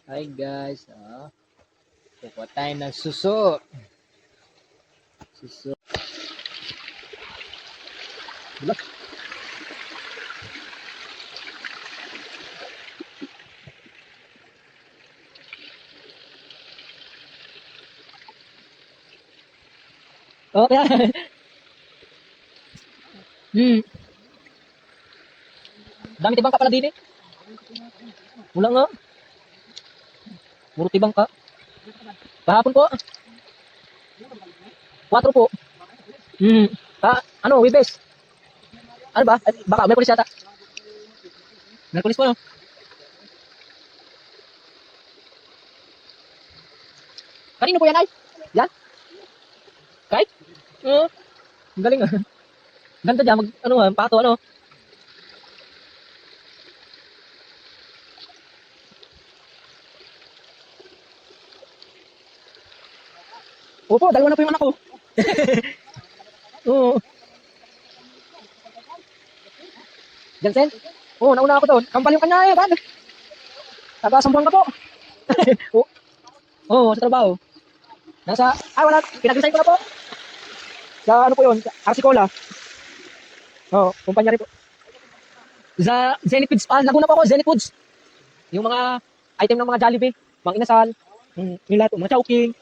Hi guys, kukuha tayo ng suso. Suso. Oh, kaya. Dami tibang ka pala din eh. Wala nga. Puro tibang ka. Kahapon po. 4 po. Ano, Webes? Ano ba? Ay, baka, Merkulis yata. Merkulis po, no? Kanino po yan, ay? Yan? Kahit? Oo. Ang galing ah. Ganda dyan, pato, ano? Opo, dalawa na po yung anak ko. Oo. Jansen? Oo, nauna ako doon. Kampal yung kanya eh, ban. Taga-sambuang ka po. Oo, sa trabaho. Wala, pinag-resign ko na po. Sa ano po yun, Arsicola. Oo, kumpanya rin po. Sa Zenith Foods, Laguna po ako, Zenith Foods. Yung mga item ng mga Jollibee, mga inasal, yung lahat, mga Chowking.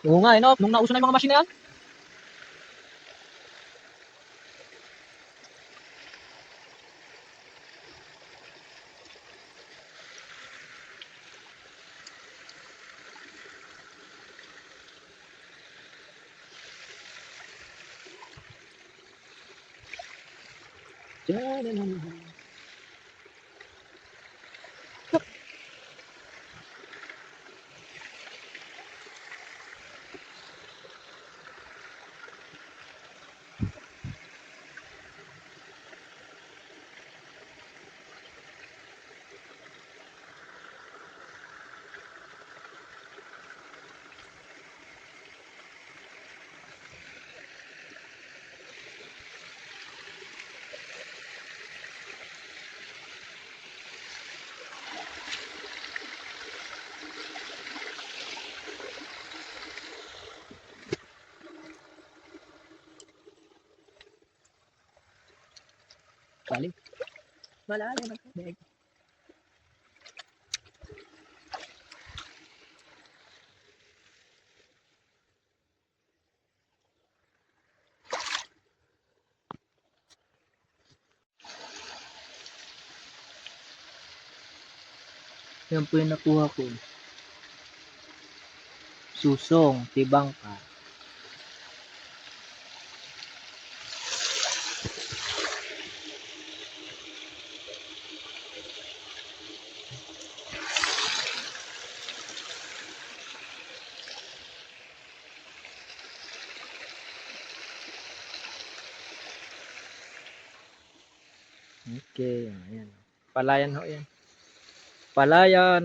Oo nga, no? Nung nauso na yung mga machine na yan. Balik. Malalim ang tubig. Yan po yung nakuha ko. Susong, tibang ka. Okay, ayan. Palayan ho yan. Palayan.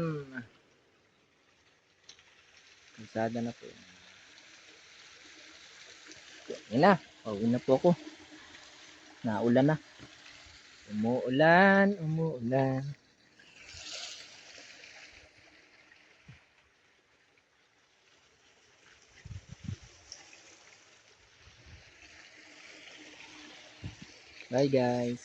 Kalsada na po. Yan na. Pauwi na po ako. Naulan na. Umuulan, umuulan. Bye guys.